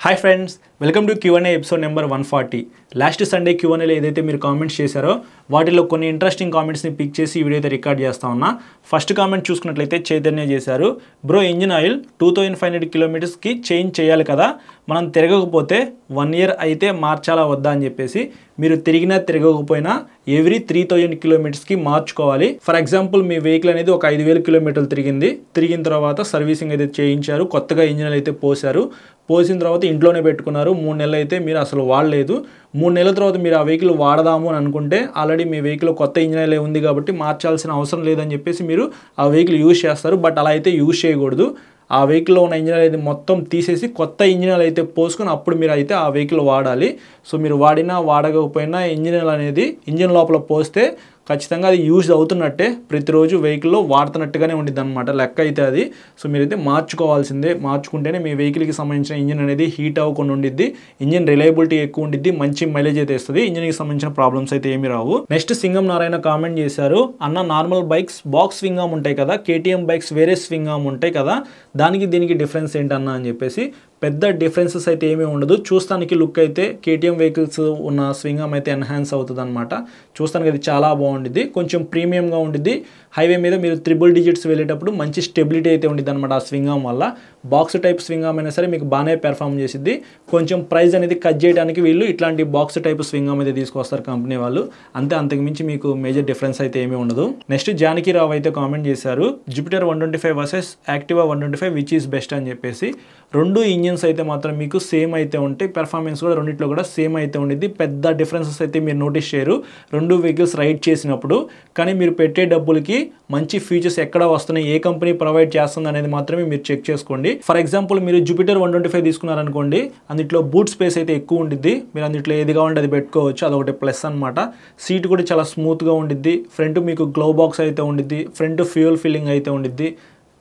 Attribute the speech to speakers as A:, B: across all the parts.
A: Hi friends, welcome to Q&A episode number 140. Last Sunday Q&Aలో ఏదైతే మీరు కామెంట్స్ చేశారో వాటిలో కొన్ని ఇంట్రెస్టింగ్ కామెంట్స్ని పిక్ చేసి ఈ వీడియో అయితే రికార్డ్ చేస్తా ఉన్నా. ఫస్ట్ కామెంట్ చూసుకున్నట్లయితే చైతన్య చేశారు. బ్రో, ఇంజిన్ ఆయిల్ 2500 కిలోమీటర్స్కి చేంజ్ చేయాలి కదా, మనం తిరగకపోతే 1 year అయితే మార్చాలా వద్దా అని చెప్పేసి. మీరు తిరిగినా తిరగకపోయినా ఎవ్రీ 3000 కిలోమీటర్స్కి మార్చుకోవాలి. ఫర్ ఎగ్జాంపుల్, మీ వెహికల్ అనేది ఒక 5000 కిలోమీటర్లు తిరిగిన తర్వాత సర్వీసింగ్ అయితే చేయించారు, కొత్తగా ఇంజిన్ అయితే పోసిన తర్వాత ఇంట్లోనే పెట్టుకున్నారు. 3 నెలలు అయితే మీరు అసలు వాడలేదు. 3 నెలల తర్వాత మీరు ఆ వెహికల్ వాడదాము అని అనుకుంటే ఆల్రెడీ మీ వెహికల్ కొత్త ఇంజిన్ ఆయిల్ ఉంది కాబట్టి మార్చాల్సిన అవసరం లేదని చెప్పేసి మీరు ఆ వెహికల్ యూజ్ చేస్తారు. బట్ అలా అయితే యూజ్ చేయకూడదు. ఆ వెహికల్లో ఉన్న ఇంజిన్ ఆయిల్ అయితే మొత్తం తీసేసి కొత్త ఇంజిన్ ఆయిల్ అయితే పోసుకొని అప్పుడు మీరు అయితే ఆ వెహికల్ వాడాలి. సో మీరు వాడినా వాడకపోయినా ఇంజిన్ ఆయిల్ అనేది ఇంజిన్ లోపల పోస్తే ఖచ్చితంగా అది యూజ్ అవుతున్నట్టే, ప్రతిరోజు వెహికల్లో వాడుతున్నట్టుగానే ఉండిద్ది అనమాట లెక్క అయితే అది. సో మీరైతే మార్చుకోవాల్సిందే. మార్చుకుంటేనే మీ వెహికల్కి సంబంధించిన ఇంజిన్ అనేది హీట్ అవ్వకుండా ఉండిద్ది, ఇంజిన్ రిలయబిలిటీ ఎక్కువ ఉండిద్ది, మంచి మైలేజ్ అయితే ఇస్తుంది, ఇంజిన్కి సంబంధించిన ప్రాబ్లమ్స్ అయితే ఏమి రావు. నెక్స్ట్ సింగం నారాయణ కామెంట్ చేశారు. అన్న, normal bikes box swing arm ఉంటాయి కదా, KTM బైక్స్ వేరే స్వింగ్ ఆర్మ్ ఉంటాయి కదా, దానికి దీనికి డిఫరెన్స్ ఏంటన్నా అని చెప్పేసి. పెద్ద డిఫరెన్సెస్ అయితే ఏమీ ఉండదు. చూస్తానికి లుక్ అయితే KTM వెహికల్స్ ఉన్న స్వింగ్ ఆర్మ్ అయితే ఎన్హాన్స్ అవుతుంది అనమాట. చూస్తానికి అది చాలా బాగుండిద్ది, కొంచెం ప్రీమియంగా ఉండిద్ది. హైవే మీద మీరు 3 digits వెళ్ళేటప్పుడు మంచి స్టెబిలిటీ అయితే ఉండిద్ది అనమాట ఆ స్వింగ్ ఆర్మ్ వల్ల. బాక్స్ టైప్ స్వింగ్ ఆర్మ్ అయినా సరే మీకు బాగానే పెర్ఫామ్ చేసిద్ది. కొంచెం ప్రైస్ అనేది కట్ చేయడానికి వీళ్ళు ఇట్లాంటి బాక్స్ టైప్ స్వింగ్ ఆర్మ్ అయితే తీసుకొస్తారు కంపెనీ వాళ్ళు, అంతే. అంతకుమించి మీకు మేజర్ డిఫరెన్స్ అయితే ఏమీ ఉండదు. నెక్స్ట్ జానకిరావు అయితే కామెంట్ చేశారు. Jupiter 125 versus Activa 125 which is best అని చెప్పేసి. రెండు ఇంజిన్స్ అయితే మాత్రం మీకు సేమ్ అయితే ఉంటాయి, పెర్ఫార్మెన్స్ కూడా రెండిట్లో కూడా సేమ్ అయితే ఉండిద్ది. పెద్ద డిఫరెన్సెస్ అయితే మీరు నోటీస్ చేయరు రెండు వెహికల్స్ రైడ్ చేసినప్పుడు. కానీ మీరు పెట్టే డబ్బులకి మంచి ఫీచర్స్ ఎక్కడ వస్తున్నాయి, ఏ కంపెనీ ప్రొవైడ్ చేస్తుంది అనేది మాత్రమే మీరు చెక్ చేసుకోండి. ఫర్ ఎగ్జాంపుల్, మీరు జూపిటర్ 125 తీసుకున్నారనుకోండి, అందులో బూట్ స్పేస్ అయితే ఎక్కువ ఉండిద్ది. మీరు అందులో ఏది కావాలంటే అది పెట్టుకోవచ్చు, అదొకటి ప్లస్ అనమాట. సీట్ కూడా చాలా స్మూత్గా ఉండిద్ది. ఫ్రంట్ మీకు గ్లో బాక్స్ అయితే ఉండిద్ది, ఫ్రంట్ ఫ్యూయల్ ఫిల్లింగ్ అయితే ఉండిద్ది.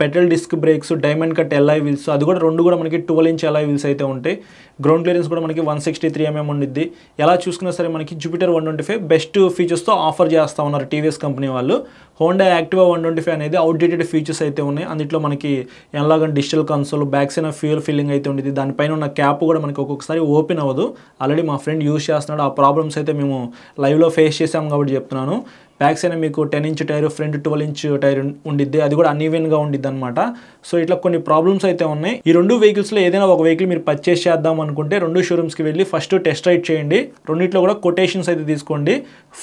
A: Petrol disc brakes, diamond cut alloy wheels, అది కూడా రెండు కూడా మనకి 12 inch ఎల్ఐ వీల్స్ అయితే ఉంటాయి. గ్రౌండ్ క్లియరెన్స్ కూడా మనకి 163 mm ఉండిద్ది. ఎలా చూసుకున్నా సరే మనకి జూపిటర్ 125 బెస్ట్ ఫీచర్స్తో ఆఫర్ చేస్తూ ఉన్నారు టీవీఎస్ కంపెనీ వాళ్ళు. హోండా యాక్టివా 125 అనేది అవుట్డేటెడ్ ఫీచర్స్ అయితే ఉన్నాయి. అందులో మనకి ఎలాగ digital console, back side fuel filling అయితే ఉండిద్ది. దానిపైన ఉన్న క్యాప్ కూడా మనకి ఒక్కొక్కసారి ఓపెన్ అవ్వదు. ఆల్రెడీ మా ఫ్రెండ్ యూజ్ చేస్తున్నాడు, ఆ ప్రాబ్లమ్స్ అయితే మేము లైవ్లో ఫేస్ చేసాం కాబట్టి చెప్తున్నాను. బ్యాక్ సైడ్ మీకు 10 inch tyre, front 12 inch tyre ఉండిద్ది, అది కూడా అన్ఈవెన్గా ఉండిద్ది అనమాట. సో ఇట్లా కొన్ని ప్రాబ్లమ్స్ అయితే ఉన్నాయి. ఈ రెండు వెహికల్స్లో ఏదైనా ఒక వెహికల్ మీరు పర్చేస్ చేద్దాం అనుకుంటే రెండు షోరూమ్స్కి వెళ్ళి ఫస్ట్ టెస్ట్ రైడ్ చేయండి. రెండిట్లో కూడా కొటేషన్స్ అయితే తీసుకోండి,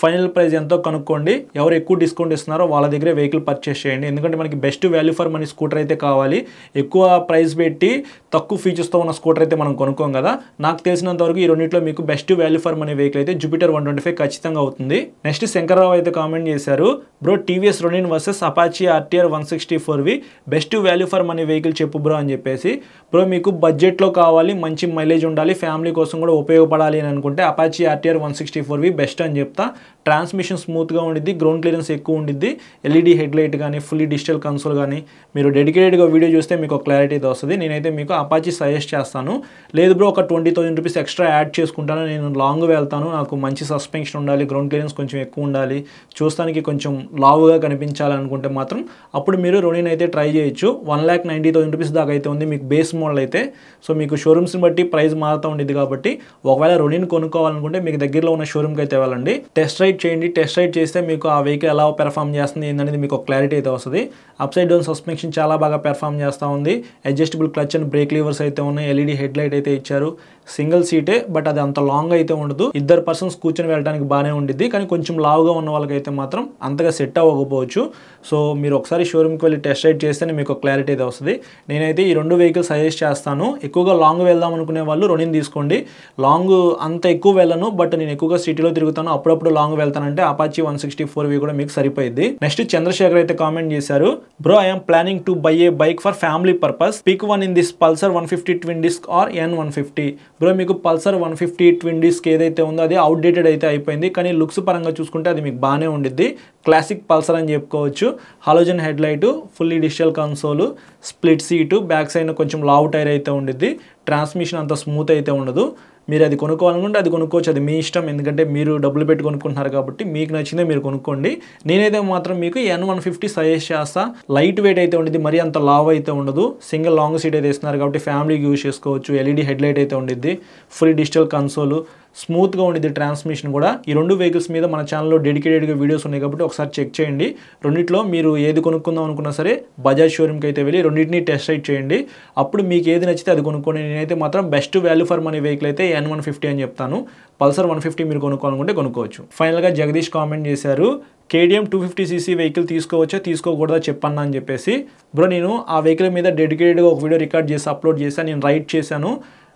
A: ఫైనల్ ప్రైస్ ఎంతో కనుక్కోండి, ఎవరు ఎక్కువ డిస్కౌంట్ ఇస్తున్నారో వాళ్ళ దగ్గరే వెహికల్ పర్చేస్ చేయండి. ఎందుకంటే మనకి best value for money scooter అయితే కావాలి. ఎక్కువ ప్రైస్ పెట్టి తక్కువ ఫీచర్స్తో ఉన్న స్కూటర్ అయితే మనం కొనుక్కోం కదా. నాకు తెలిసినంత వరకు ఈ రెండిట్లో మీకు best value for money vehicle అయితే జూపిటర్ 125 ఖచ్చితంగా అవుతుంది. నెక్స్ట్ శంకర్రావు అయితే కామెంట్ చేశారు. Bro, TVS Ronin versus Apache RTR 164V best value for money vehicle చెప్పు బ్రో అని చెప్పేసి. బ్రో, మీకు బడ్జెట్లో కావాలి, మంచి మైలేజ్ ఉండాలి, ఫ్యామిలీ కోసం కూడా ఉపయోగపడాలి అని అనుకుంటే అపాచీ RTR 164V బెస్ట్ అని చెప్తా. ట్రాన్స్మిషన్ స్మూత్గా ఉండిద్ది, గ్రౌండ్ క్లియరెన్స్ ఎక్కువ ఉండిద్ది, ఎల్ఈడి హెడ్ లైట్ కానీ, ఫుల్లీ డిజిటల్ కన్సోల్ కానీ. మీరు డెడికేటెడ్గా వీడియో చూస్తే మీకు క్లారిటీ అయితే వస్తుంది. నేనైతే మీకు అపాచీ సజెస్ట్ చేస్తాను. లేదు బ్రో, ఒక 20,000 రూపీస్ ఎక్స్ట్రా యాడ్ చేసుకుంటాను, నేను లాంగ్ వెళ్తాను, నాకు మంచి సస్పెన్షన్ ఉండాలి, గ్రౌండ్ క్లియరెన్స్ కొంచెం ఎక్కువ ఉండాలి, చూస్తానికి కొంచెం లావుగా కనిపించాలనుకుంటే మాత్రం అప్పుడు మీరు రోనిన్ అయితే ట్రై చేయొచ్చు. 1,90,000 రూపీస్ దాకా అయితే ఉంది మీకు బేస్ మోడల్ అయితే. సో మీకు షోరూమ్స్ని బట్టి ప్రైస్ మారుతూ ఉండేది కాబట్టి ఒకవేళ రోనిన్ కొనుక్కోవాలనుకుంటే మీకు దగ్గరలో ఉన్న షోరూమ్కి అయితే వెళ్ళండి, టెస్ట్ రైడ్ చేయండి. టెస్ట్ రైడ్ చేస్తే మీకు ఆ వెహికల్ ఎలా పెర్ఫామ్ చేస్తుంది ఏంటనేది మీకు ఒక క్లారిటీ అయితే వస్తుంది. అప్ సైడ్ డౌన్ సస్పెన్షన్ చాలా బాగా పెర్ఫామ్ చేస్తూ ఉంది, అడ్జస్టబుల్ క్లచ్ అండ్ బ్రేక్ లీవర్స్ అయితే ఉన్నాయి, ఎల్ఈడి హెడ్ లైట్ అయితే ఇచ్చారు. సింగిల్ సీటే, బట్ అది అంత లాంగ్ అయితే ఉండదు, 2 persons కూర్చొని వెళ్ళడానికి బాగానే ఉండిద్ది. కానీ కొంచెం లావుగా ఉన్న వాళ్ళకైతే మాత్రం అంతగా సెట్ అవ్వకపోవచ్చు. సో మీరు ఒకసారి షోరూమ్కి వెళ్ళి టెస్ట్ రైడ్ చేస్తేనే మీకు క్లారిటీ అయితే వస్తుంది. నేనైతే ఈ రెండు వెహికల్స్ సజెస్ట్ చేస్తాను. ఎక్కువగా లాంగ్ వెళ్దాం అనుకునే వాళ్ళు రోనిన్ తీసుకోండి. లాంగ్ అంత ఎక్కువ వెళ్ళను, బట్ నేను ఎక్కువగా సిటీలో తిరుగుతాను, అప్పుడప్పుడు లాంగ్ వెళ్తానంటే అపాచీ 164V కూడా మీకు సరిపోయింది. నెక్స్ట్ చంద్రశేఖర్ అయితే కామెంట్ చేశారు. Bro, I'm planning to buy a bike for family purpose, pick one in this Pulsar 150 twin disc or N150. Bro, మీకు పల్సర్ 150 ట్విన్ డిస్క్ ఏదైతే ఉందో అది అవుట్డేటెడ్ అయితే అయిపోయింది, కానీ లుక్స్ పరంగా చూసుకుంటే అది మీకు బాగానే ఉండిద్ది. క్లాసిక్ పల్సర్ అని చెప్పుకోవచ్చు. Halogen head light, fully digital console, split seat, back side కొంచెం లావు టైర్ అయితే ఉండిద్ది. ట్రాన్స్మిషన్ అంత స్మూత్ అయితే ఉండదు. మీరు అది కొనుక్కోవాలనుకుంటే అది కొనుక్కోవచ్చు, అది మీ ఇష్టం. ఎందుకంటే మీరు డబ్బులు పెట్టి కొనుక్కుంటున్నారు కాబట్టి మీకు నచ్చిందే మీరు కొనుక్కోండి. నేనైతే మాత్రం మీకు N150 సజెస్ట్ చేస్తా. లైట్ వెయిట్ అయితే ఉండేది, మరీ అంత లావ్ అయితే ఉండదు. సింగిల్ లాంగ్ సీట్ అయితే ఇస్తున్నారు కాబట్టి ఫ్యామిలీకి యూజ్ చేసుకోవచ్చు. ఎల్ఈడి హెడ్ లైట్ అయితే ఉండిద్ది. ఫుల్ డిజిటల్ కన్సోల్, స్మూత్గా ఉండిద్ది ట్రాన్స్మిషన్ కూడా. ఈ రెండు వెహికల్స్ మీద మన ఛానల్లో డెడికేటెడ్గా వీడియోస్ ఉన్నాయి కాబట్టి ఒకసారి చెక్ చేయండి. రెండిట్లో మీరు ఏది కొనుక్కుందాం అనుకున్నా సరే బజాజ్ షోరూమ్కి అయితే వెళ్ళి రెండింటిని టెస్ట్ రైడ్ చేయండి. అప్పుడు మీకు ఏది నచ్చితే అది కొనుక్కోండి. నేనైతే మాత్రం best value for money vehicle అయితే N150 అని చెప్తాను. పల్సర్ 150 మీరు కొనుక్కోవాలనుకుంటే కొనుక్కోవచ్చు. ఫైనల్గా జగదీష్ కామెంట్ చేశారు, KTM 250cc వెహికల్ తీసుకోవచ్చా తీసుకోకూడదా చెప్పన్నా అని చెప్పేసి. బ్రో నేను ఆ వెహికల్ మీద డెడికేటెడ్గా ఒక వీడియో రికార్డ్ చేసి అప్లోడ్ చేశాను, నేను రైడ్ చేశాను.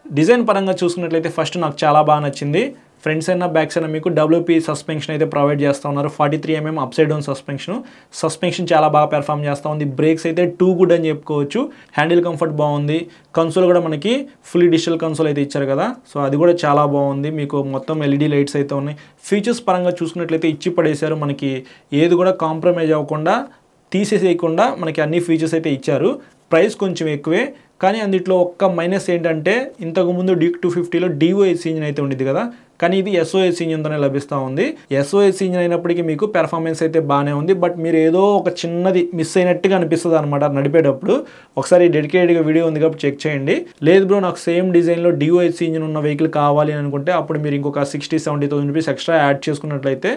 A: డిజైన్ పరంగా చూసుకున్నట్లయితే ఫస్ట్ నాకు చాలా బాగా నచ్చింది. ఫ్రంట్ సైడ్ బ్యాక్ సైడ్ మీకు WP సస్పెన్షన్ అయితే ప్రొవైడ్ చేస్తూ ఉన్నారు. 43mm up side down suspension చాలా బాగా పెర్ఫామ్ చేస్తూ ఉంది. బ్రేక్స్ అయితే టూ గుడ్ అని చెప్పుకోవచ్చు. హ్యాండిల్ కంఫర్ట్ బాగుంది. కన్సోల్ కూడా మనకి ఫుల్లీ డిజిటల్ కన్సోల్ అయితే ఇచ్చారు కదా, సో అది కూడా చాలా బాగుంది. మీకు మొత్తం LED లైట్స్ అయితే ఉన్నాయి. ఫీచర్స్ పరంగా చూసుకున్నట్లయితే ఇచ్చి పడేశారు. మనకి ఏది కూడా కాంప్రమైజ్ అవ్వకుండా, తీసేసేయకుండా మనకి అన్ని ఫీచర్స్ అయితే ఇచ్చారు. ప్రైస్ కొంచెం ఎక్కువే, కానీ అందులో ఒక్క మైనస్ ఏంటంటే ఇంతకుముందు డ్యూక్ 250లో DOS ఇంజిన్ అయితే ఉండేది కదా, కానీ ఇది SOS ఇంజిన్తోనే లభిస్తూ ఉంది. SOS ఇంజిన్ అయినప్పటికీ మీకు పెర్ఫార్మెన్స్ అయితే బాగానే ఉంది. బట్ మీరు ఏదో ఒక చిన్నది మిస్ అయినట్టుగా అనిపిస్తుంది అనమాట నడిపేటప్పుడు. ఒకసారి డెడికేటెడ్గా వీడియో ఉంది కాబట్టి చెక్ చేయండి. లేదు బ్రో నాకు సేమ్ డిజైన్లో DOS ఇంజిన్ ఉన్న వెహికల్ కావాలి అని అనుకుంటే అప్పుడు మీరు ఇంకొక 60-70 రూపీస్ ఎక్స్ట్రా యాడ్ చేసుకున్నట్లయితే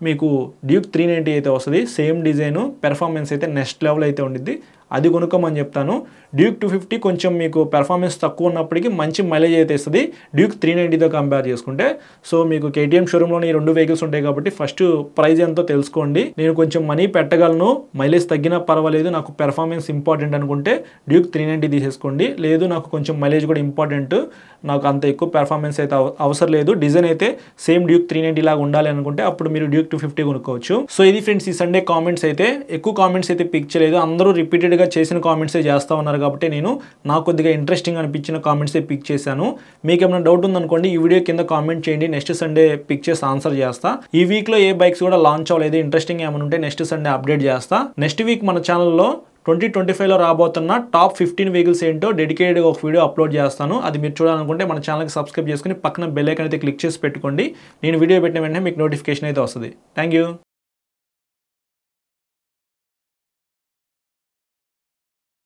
A: మీకు డ్యూక్ 390 అయితే వస్తుంది. సేమ్ డిజైను, పెర్ఫార్మెన్స్ అయితే నెక్స్ట్ లెవెల్ అయితే ఉండిద్ది. అది కొనుక్కోమని చెప్తాను. డ్యూక్ 250 కొంచెం మీకు పెర్ఫార్మెన్స్ తక్కువ ఉన్నప్పటికీ మంచి మైలేజ్ అయితే ఇస్తుంది డ్యూక్ 390తో కంపేర్ చేసుకుంటే. సో మీకు KTM షోరూంలోని ఈ రెండు వెహికల్స్ ఉంటాయి కాబట్టి ఫస్ట్ ప్రైస్ ఎంతో తెలుసుకోండి. నేను కొంచెం మనీ పెట్టగలను, మైలేజ్ తగ్గినా పర్వాలేదు, నాకు పెర్ఫార్మెన్స్ ఇంపార్టెంట్ అనుకుంటే డ్యూక్ 390 తీసేసుకోండి. లేదు నాకు కొంచెం మైలేజ్ కూడా ఇంపార్టెంట్, నాకు అంత ఎక్కువ పెర్ఫార్మెన్స్ అయితే అవసరం లేదు, డిజైన్ అయితే సేమ్ డ్యూక్ 390 లాగా ఉండాలి అనుకుంటే అప్పుడు మీరు డ్యూక్ 250 కొనుక్కోవచ్చు. సో ఇది ఫ్రెండ్స్ ఈ సండే కామెంట్స్ అయితే. ఎక్కువ కామెంట్స్ అయితే పిక్ చేయలేదు, అందరూ రిపీటెడ్గా చేసిన కామెంట్సే చేస్తూ ఉన్నారు కాబట్టి నేను నాకు కొద్దిగా ఇంట్రెస్టింగ్ అనిపించిన కామెంట్సే పిక్ చేశాను. మీకు ఏమైనా డౌట్ ఉందనుకోండి ఈ వీడియో కింద కామెంట్ చేయండి, నెక్స్ట్ సండే పిక్ చేసి ఆన్సర్ చేస్తా. ఈ వీక్లో ఏ బైక్స్ కూడా లాంచ్ అవ్వలేదు, ఇంట్రెస్టింగ్ ఏమైనా ఉంటే నెక్స్ట్ సండే అప్డేట్ చేస్తా. నెక్స్ట్ వీక్ మన ఛానల్లో 2025లో రాబోతున్న టాప్ 15 వెహికల్స్ ఏంటో డెడికేటెడ్గా ఒక వీడియో అప్లోడ్ చేస్తాను. అది మీరు చూడాలనుకుంటే మన ఛానల్కి సబ్స్క్రైబ్ చేసుకుని పక్కన బెల్ ఐకాన్ అయితే క్లిక్ చేసి పెట్టుకోండి. నేను వీడియో పెట్టిన వెంటనే మీకు నోటిఫికేషన్ అయితే వస్తుంది. Thank you.